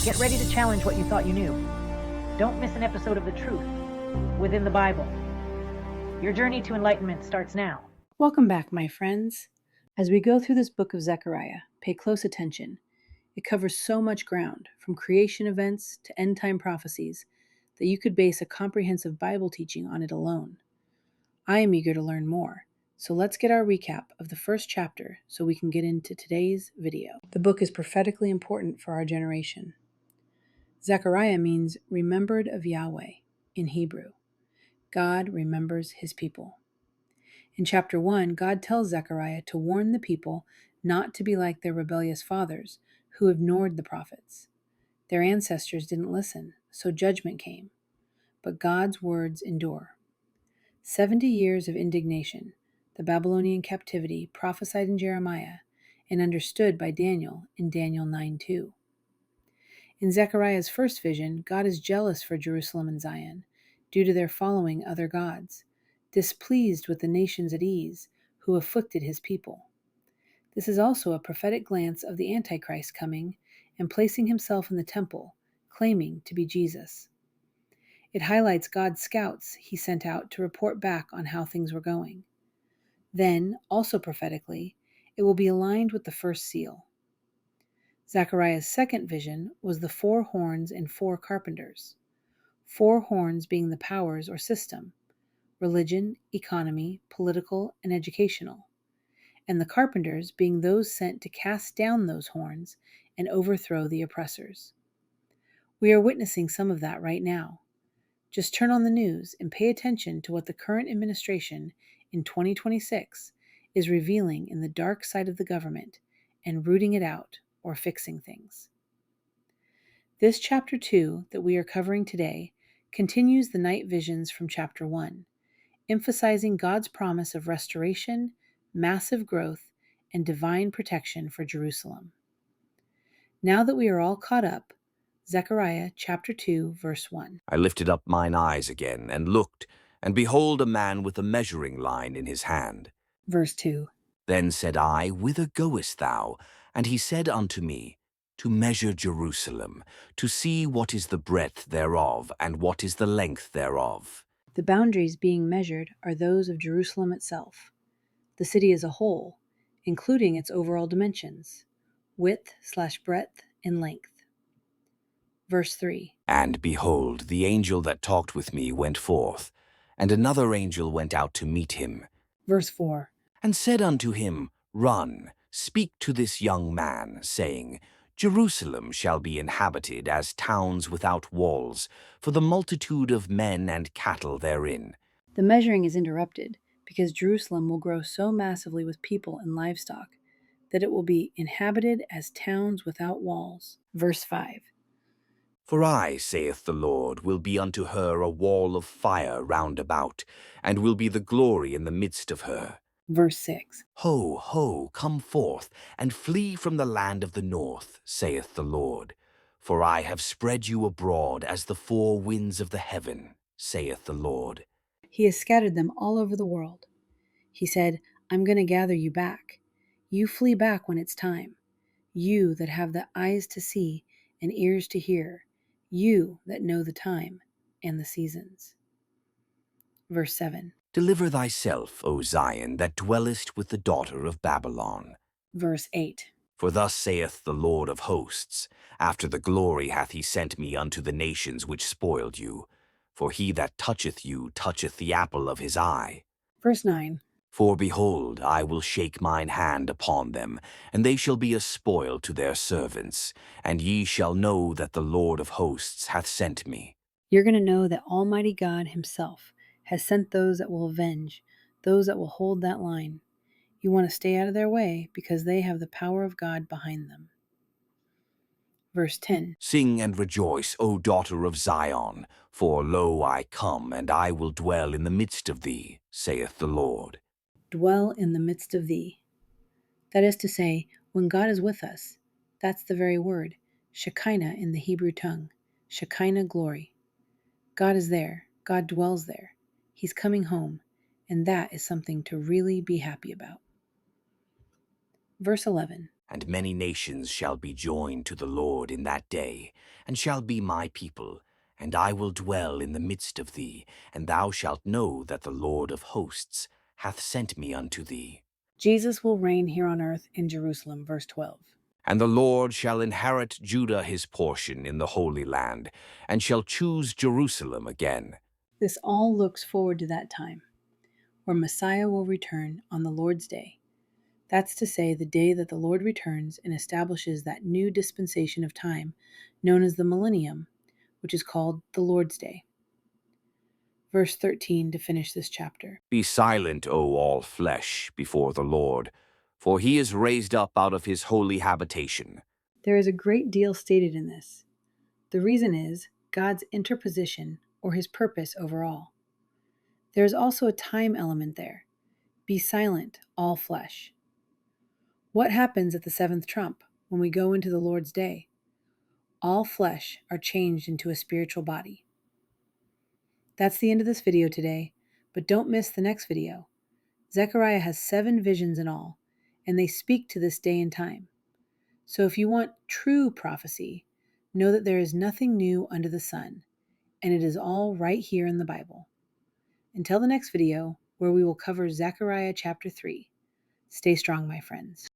Get ready to challenge what you thought you knew. Don't miss an episode of the truth within the Bible. Your journey to enlightenment starts now. Welcome back, my friends. As we go through this book of Zechariah, pay close attention. It covers so much ground, from creation events to end-time prophecies, that you could base a comprehensive Bible teaching on it alone. I am eager to learn more, so let's get our recap of the first chapter so we can get into today's video. The book is prophetically important for our generation. Zechariah means remembered of Yahweh in Hebrew. God remembers his people. In chapter 1, God tells Zechariah to warn the people not to be like their rebellious fathers who ignored the prophets. Their ancestors didn't listen, so judgment came. But God's words endure. 70 years of indignation, the Babylonian captivity prophesied in Jeremiah and understood by Daniel in Daniel 9:2. In Zechariah's first vision, God is jealous for Jerusalem and Zion due to their following other gods, displeased with the nations at ease who afflicted his people. This is also a prophetic glance of the Antichrist coming and placing himself in the temple, claiming to be Jesus. It highlights God's scouts he sent out to report back on how things were going. Then, also prophetically, it will be aligned with the first seal. Zechariah's second vision was the 4 horns and 4 carpenters. 4 horns being the powers or system, religion, economy, political, and educational, and the carpenters being those sent to cast down those horns and overthrow the oppressors. We are witnessing some of that right now. Just turn on the news and pay attention to what the current administration in 2026 is revealing in the dark side of the government and rooting it out or fixing things. This chapter 2 that we are covering today continues the night visions from chapter 1, emphasizing God's promise of restoration, massive growth, and divine protection for Jerusalem. Now that we are all caught up, Zechariah chapter 2, verse 1. I lifted up mine eyes again, and looked, and behold a man with a measuring line in his hand. Verse 2. Then said I, Whither goest thou? And he said unto me, To measure Jerusalem, to see what is the breadth thereof, and what is the length thereof. The boundaries being measured are those of Jerusalem itself, the city as a whole, including its overall dimensions, width/breadth and length. Verse 3. And behold, the angel that talked with me went forth, and another angel went out to meet him, Verse 4. and said unto him, Run, speak to this young man, saying, Jerusalem shall be inhabited as towns without walls, for the multitude of men and cattle therein. The measuring is interrupted because Jerusalem will grow so massively with people and livestock that it will be inhabited as towns without walls. Verse 5. For I, saith the Lord, will be unto her a wall of fire round about, and will be the glory in the midst of her. Verse 6. Ho, ho, come forth, and flee from the land of the north, saith the Lord. For I have spread you abroad as the 4 winds of the heaven, saith the Lord. He has scattered them all over the world. He said, I'm going to gather you back. You flee back when it's time. You that have the eyes to see and ears to hear. You that know the time and the seasons. Verse 7. Deliver thyself, O Zion, that dwellest with the daughter of Babylon. Verse 8. For thus saith the Lord of hosts, After the glory hath he sent me unto the nations which spoiled you. For he that toucheth you toucheth the apple of his eye. Verse 9. For behold, I will shake mine hand upon them, and they shall be a spoil to their servants, and ye shall know that the Lord of hosts hath sent me. You're going to know that Almighty God himself has sent those that will avenge, those that will hold that line. You want to stay out of their way because they have the power of God behind them. Verse 10. Sing and rejoice, O daughter of Zion, for lo, I come, and I will dwell in the midst of thee, saith the Lord. Dwell in the midst of thee. That is to say, when God is with us, that's the very word, Shekinah in the Hebrew tongue, Shekinah glory. God is there, God dwells there, he's coming home, and that is something to really be happy about. Verse 11. And many nations shall be joined to the Lord in that day, and shall be my people. And I will dwell in the midst of thee, and thou shalt know that the Lord of hosts hath sent me unto thee. Jesus will reign here on earth in Jerusalem, verse 12. And the Lord shall inherit Judah his portion in the Holy Land, and shall choose Jerusalem again. This all looks forward to that time, where Messiah will return on the Lord's day. That's to say, the day that the Lord returns and establishes that new dispensation of time known as the millennium, which is called the Lord's Day. Verse 13 to finish this chapter. Be silent, O all flesh, before the Lord, for he is raised up out of his holy habitation. There is a great deal stated in this. The reason is God's interposition or his purpose over all. There is also a time element there. Be silent, all flesh. What happens at the seventh trump when we go into the Lord's day? All flesh are changed into a spiritual body. That's the end of this video today, but don't miss the next video. Zechariah has 7 visions in all, and they speak to this day and time. So if you want true prophecy, know that there is nothing new under the sun, and it is all right here in the Bible. Until the next video, where we will cover Zechariah chapter 3. Stay strong, my friends.